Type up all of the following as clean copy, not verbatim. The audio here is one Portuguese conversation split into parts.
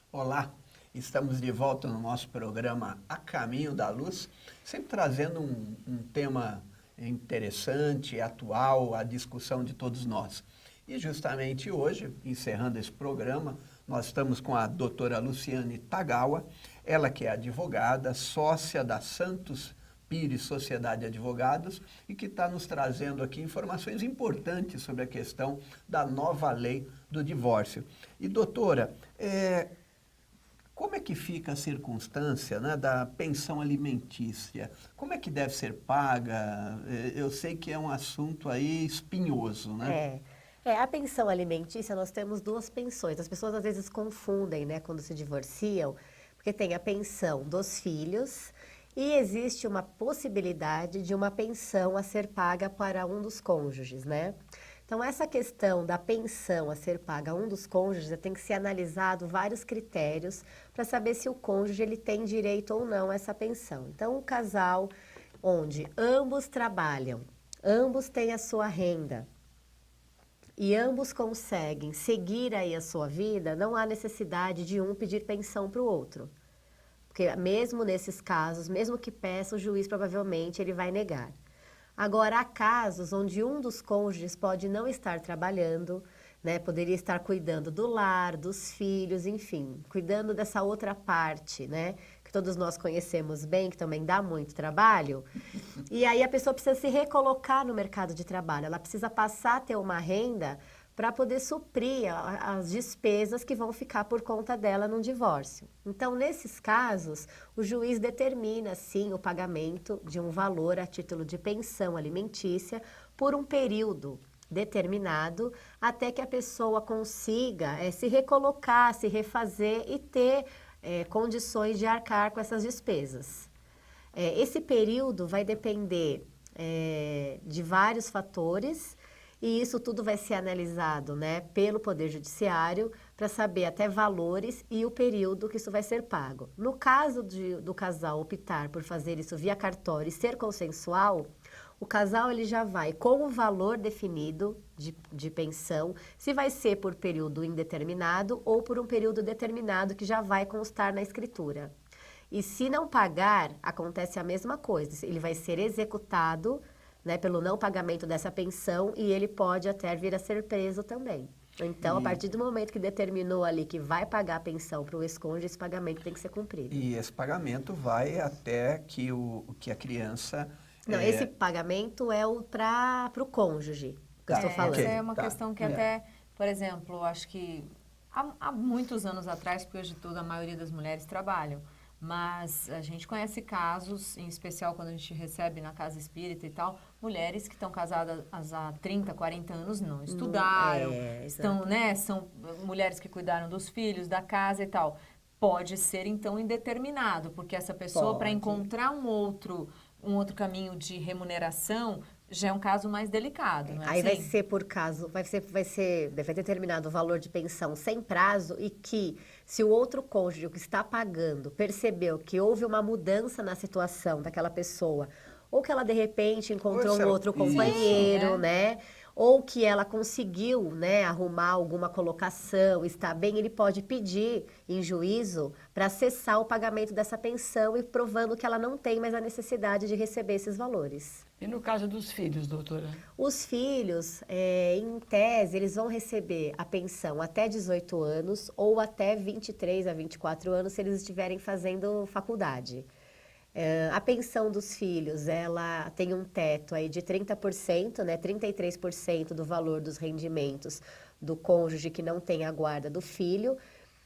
Olá, estamos de volta no nosso programa A Caminho da Luz, sempre trazendo um tema interessante, atual, à discussão de todos nós. E justamente hoje, encerrando esse programa, nós estamos com a doutora Luciane Tagawa, ela que é advogada, sócia da Santos Pires Sociedade de Advogados e que está nos trazendo aqui informações importantes sobre a questão da nova lei do divórcio. E doutora, como é que fica a circunstância, né, da pensão alimentícia? Como é que deve ser paga? Eu sei que é um assunto aí espinhoso, né? A pensão alimentícia, nós temos duas pensões. As pessoas às vezes confundem, né, quando se divorciam, porque tem a pensão dos filhos e existe uma possibilidade de uma pensão a ser paga para um dos cônjuges, né? Então, essa questão da pensão a ser paga a um dos cônjuges tem que ser analisado vários critérios para saber se o cônjuge ele tem direito ou não a essa pensão. Então, o casal onde ambos trabalham, ambos têm a sua renda, e ambos conseguem seguir aí a sua vida, não há necessidade de um pedir pensão para o outro. Porque mesmo nesses casos, mesmo que peça, o juiz provavelmente ele vai negar. Agora, há casos onde um dos cônjuges pode não estar trabalhando, né? Poderia estar cuidando do lar, dos filhos, enfim, cuidando dessa outra parte, né? Que todos nós conhecemos bem, que também dá muito trabalho. E aí a pessoa precisa se recolocar no mercado de trabalho, ela precisa passar a ter uma renda para poder suprir as despesas que vão ficar por conta dela num divórcio. Então, nesses casos, o juiz determina, sim, o pagamento de um valor a título de pensão alimentícia por um período determinado, até que a pessoa consiga se recolocar, se refazer e ter condições de arcar com essas despesas. Esse período vai depender de vários fatores e isso tudo vai ser analisado, né, pelo Poder Judiciário para saber até valores e o período que isso vai ser pago. No caso do casal optar por fazer isso via cartório e ser consensual, o casal ele já vai com o valor definido de pensão, se vai ser por período indeterminado ou por um período determinado que já vai constar na escritura. E se não pagar, acontece a mesma coisa. Ele vai ser executado, né, pelo não pagamento dessa pensão e ele pode até vir a ser preso também. Então, a E, partir do momento que determinou ali que vai pagar a pensão para o ex-cônjuge, esse pagamento tem que ser cumprido. e esse pagamento vai até que a criança... Não, esse pagamento é para o cônjuge que eu estou Tá, falando. Essa é ok, uma tá. questão que até, por exemplo, acho que há muitos anos atrás, porque hoje toda a maioria das mulheres trabalham, mas a gente conhece casos, em especial quando a gente recebe na casa espírita e tal, mulheres que estão casadas há 30, 40 anos, não estudaram, estão, né, são mulheres que cuidaram dos filhos, da casa e tal. Pode ser, então, indeterminado, porque essa pessoa, para Pode. encontrar um outro caminho de remuneração, já é um caso mais delicado, não é Aí vai assim? ser por caso, vai determinado o valor de pensão sem prazo e que, se o outro cônjuge que está pagando percebeu que houve uma mudança na situação daquela pessoa, ou que ela de repente encontrou um outro companheiro, é. né? Ou que ela conseguiu, né, arrumar alguma colocação, está bem, ele pode pedir em juízo para cessar o pagamento dessa pensão e provando que ela não tem mais a necessidade de receber esses valores. E no caso dos filhos, doutora? Os filhos, em tese, eles vão receber a pensão até 18 anos ou até 23 a 24 anos se eles estiverem fazendo faculdade. A pensão dos filhos, ela tem um teto aí de 30%, né, 33% do valor dos rendimentos do cônjuge que não tem a guarda do filho,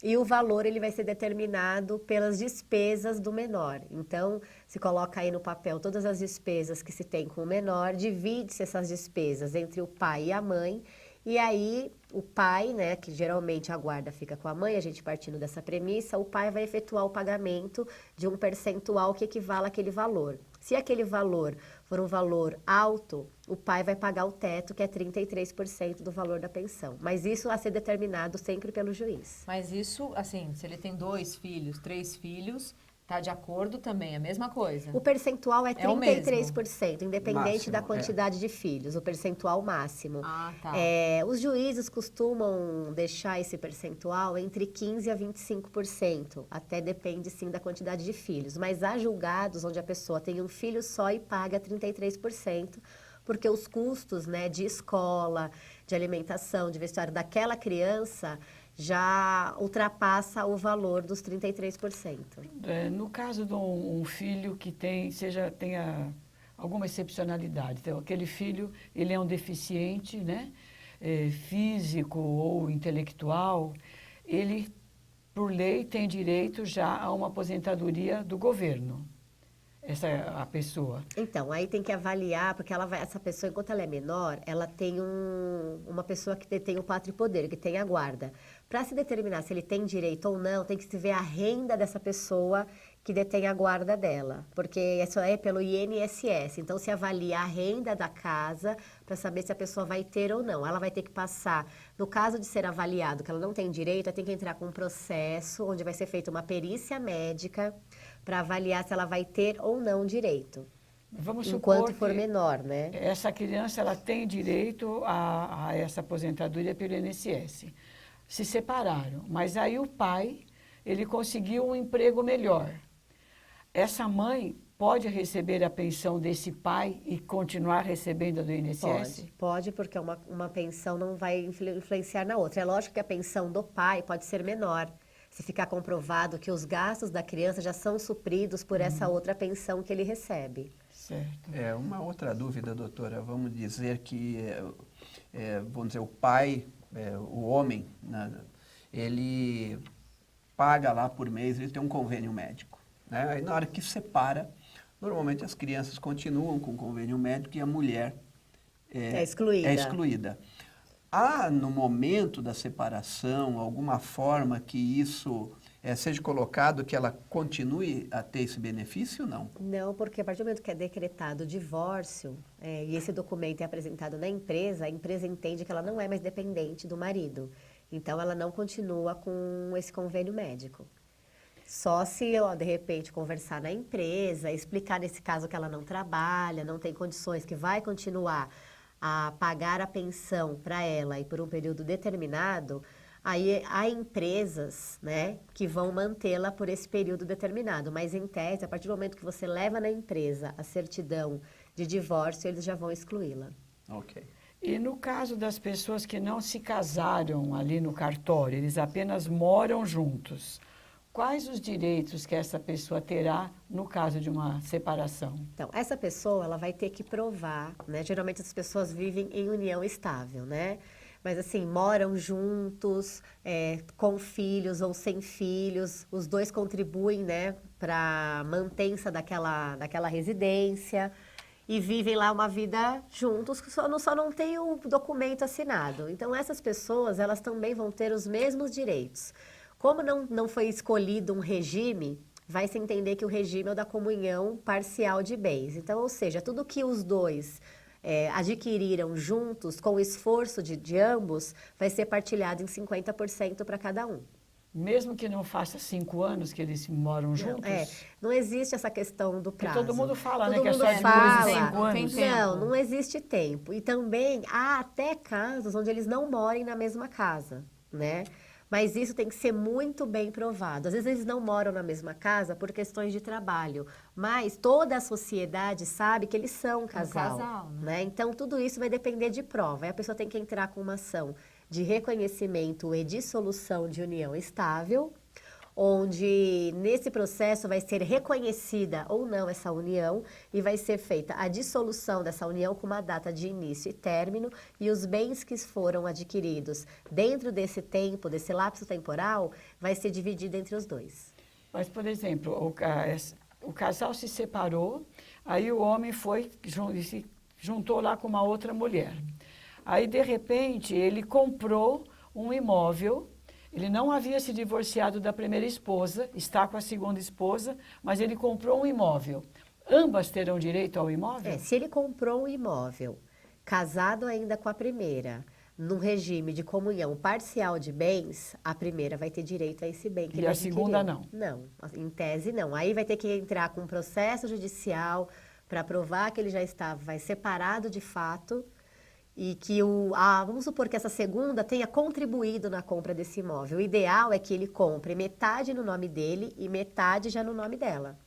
e o valor ele vai ser determinado pelas despesas do menor. Então, se coloca aí no papel todas as despesas que se tem com o menor, divide-se essas despesas entre o pai e a mãe, e aí o pai, né, que geralmente a guarda fica com a mãe, a gente partindo dessa premissa, o pai vai efetuar o pagamento de um percentual que equivala àquele valor. Se aquele valor for um valor alto, o pai vai pagar o teto, que é 33% do valor da pensão. Mas isso a ser determinado sempre pelo juiz. Mas isso, assim, se ele tem 2 filhos, 3 filhos, Está de acordo também, a mesma coisa. O percentual é É o mesmo. 33%, independente Máximo, da quantidade de filhos, o percentual máximo. Ah, tá. Os juízes costumam deixar esse percentual entre 15% a 25%, até depende sim da quantidade de filhos. Mas há julgados onde a pessoa tem um filho só e paga 33%, porque os custos, né, de escola, de alimentação, de vestuário daquela criança já ultrapassa o valor dos 33%. No caso de um filho que tenha alguma excepcionalidade, então, aquele filho, ele é um deficiente, né, físico ou intelectual, ele, por lei, tem direito já a uma aposentadoria do governo. Essa é a pessoa. Então, aí tem que avaliar, porque essa pessoa, enquanto ela é menor, ela tem uma pessoa que detém o pátrio poder, que tem a guarda. Para se determinar se ele tem direito ou não, tem que se ver a renda dessa pessoa que detém a guarda dela, porque isso é pelo INSS. Então, se avalia a renda da casa para saber se a pessoa vai ter ou não. Ela vai ter que passar, no caso de ser avaliado que ela não tem direito, ela tem que entrar com um processo onde vai ser feita uma perícia médica para avaliar se ela vai ter ou não direito. Vamos supor Enquanto for que menor, né? essa criança ela tem direito a essa aposentadoria pelo INSS. Se separaram, mas aí o pai, ele conseguiu um emprego melhor. Essa mãe pode receber a pensão desse pai e continuar recebendo a do INSS? Pode, porque uma pensão não vai influenciar na outra. É lógico que a pensão do pai pode ser menor, se ficar comprovado que os gastos da criança já são supridos por essa outra pensão que ele recebe. Certo. Uma outra dúvida, doutora. Vamos dizer que, vamos dizer, o pai, o homem, né, ele paga lá por mês, ele tem um convênio médico, né? Aí na hora que separa, normalmente as crianças continuam com o convênio médico e a mulher É excluída. é excluída. Há, no momento da separação, alguma forma que isso seja colocado, que ela continue a ter esse benefício ou não? Não, porque a partir do momento que é decretado o divórcio e esse documento é apresentado na empresa, a empresa entende que ela não é mais dependente do marido. Então, ela não continua com esse convênio médico. Só se, de repente, conversar na empresa, explicar nesse caso que ela não trabalha, não tem condições, que vai continuar a pagar a pensão para ela e por um período determinado, aí há empresas, né, que vão mantê-la por esse período determinado. Mas, em tese, a partir do momento que você leva na empresa a certidão de divórcio, eles já vão excluí-la. Ok. E no caso das pessoas que não se casaram ali no cartório, eles apenas moram juntos, quais os direitos que essa pessoa terá no caso de uma separação? Então, essa pessoa, ela vai ter que provar, né? Geralmente as pessoas vivem em união estável, né? Mas assim, moram juntos, com filhos ou sem filhos, os dois contribuem, né, para a mantença daquela residência e vivem lá uma vida juntos, que só não tem o documento assinado. Então, essas pessoas, elas também vão ter os mesmos direitos. Como não foi escolhido um regime, vai se entender que o regime é o da comunhão parcial de bens. Então, ou seja, tudo que os dois adquiriram juntos, com o esforço de ambos, vai ser partilhado em 50% para cada um. Mesmo que não faça 5 anos que eles moram juntos? Não existe essa questão do Porque prazo. todo mundo fala, todo né, que é mundo só de fala. 5 anos. Tem tempo. Não existe tempo. E também há até casos onde eles não morem na mesma casa, né? Mas isso tem que ser muito bem provado. Às vezes eles não moram na mesma casa por questões de trabalho, mas toda a sociedade sabe que eles são um casal, né? Então tudo isso vai depender de prova. Aí a pessoa tem que entrar com uma ação de reconhecimento e dissolução de união estável, onde nesse processo vai ser reconhecida ou não essa união e vai ser feita a dissolução dessa união com uma data de início e término e os bens que foram adquiridos dentro desse tempo, desse lapso temporal, vai ser dividido entre os dois. Mas, por exemplo, o casal se separou, aí o homem se juntou lá com uma outra mulher. Aí, de repente, ele comprou um imóvel. Ele não havia se divorciado da primeira esposa, está com a segunda esposa, mas ele comprou um imóvel. Ambas terão direito ao imóvel? Se ele comprou um imóvel, casado ainda com a primeira, num regime de comunhão parcial de bens, a primeira vai ter direito a esse bem que E ele a adquiriu. segunda não? Não, em tese não. Aí vai ter que entrar com um processo judicial para provar que ele já vai separado de fato e que vamos supor que essa segunda tenha contribuído na compra desse imóvel. O ideal é que ele compre metade no nome dele e metade já no nome dela.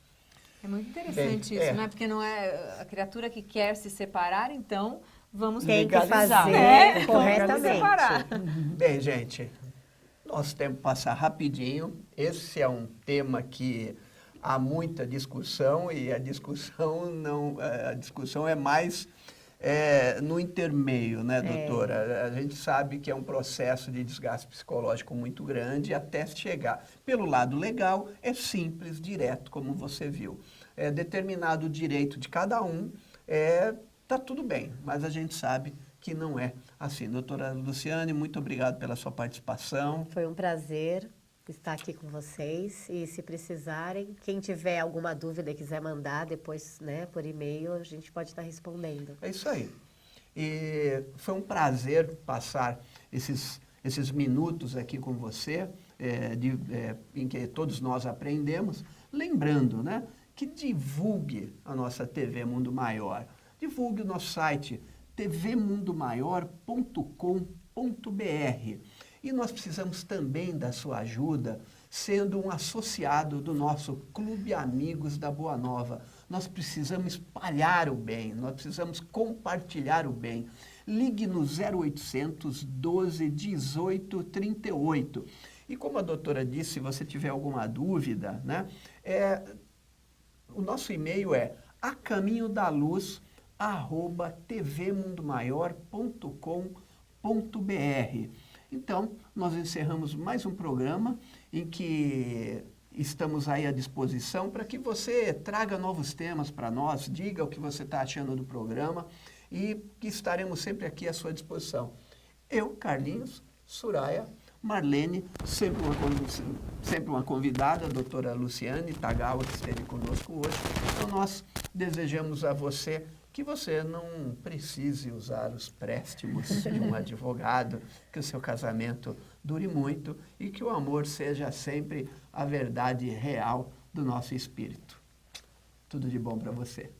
É muito interessante Bem, isso, né? Porque não é a criatura que quer se separar, então vamos Tem que Legalizar, fazer né? corretamente. Separar. Bem, gente, nosso tempo passa rapidinho. Esse é um tema que há muita discussão e a discussão não, a discussão é mais no intermeio, né, doutora? A gente sabe que é um processo de desgaste psicológico muito grande até chegar. Pelo lado legal, é simples, direto, como você viu. É determinado o direito de cada um, tá tudo bem, mas a gente sabe que não é assim. Doutora Luciane, muito obrigado pela sua participação. Foi um prazer estar aqui com vocês e se precisarem, quem tiver alguma dúvida e quiser mandar depois, né, por e-mail, a gente pode estar respondendo. É isso aí. E foi um prazer passar esses minutos aqui com você, em que todos nós aprendemos, lembrando, né, que divulgue a nossa TV Mundo Maior, divulgue o nosso site tvmundomaior.com.br. E nós precisamos também da sua ajuda, sendo um associado do nosso Clube Amigos da Boa Nova. Nós precisamos espalhar o bem, nós precisamos compartilhar o bem. Ligue no 0800 12 18 38. E como a doutora disse, se você tiver alguma dúvida, né, o nosso e-mail é acaminhodaluz@tvmundomaior.com.br. Então, nós encerramos mais um programa em que estamos aí à disposição para que você traga novos temas para nós, diga o que você está achando do programa e que estaremos sempre aqui à sua disposição. Eu, Carlinhos, Soraya, Marlene, sempre uma convidada, a doutora Luciane Tagawa, que esteve conosco hoje. Então, nós desejamos a você que você não precise usar os préstimos de um advogado, que o seu casamento dure muito e que o amor seja sempre a verdade real do nosso espírito. Tudo de bom para você.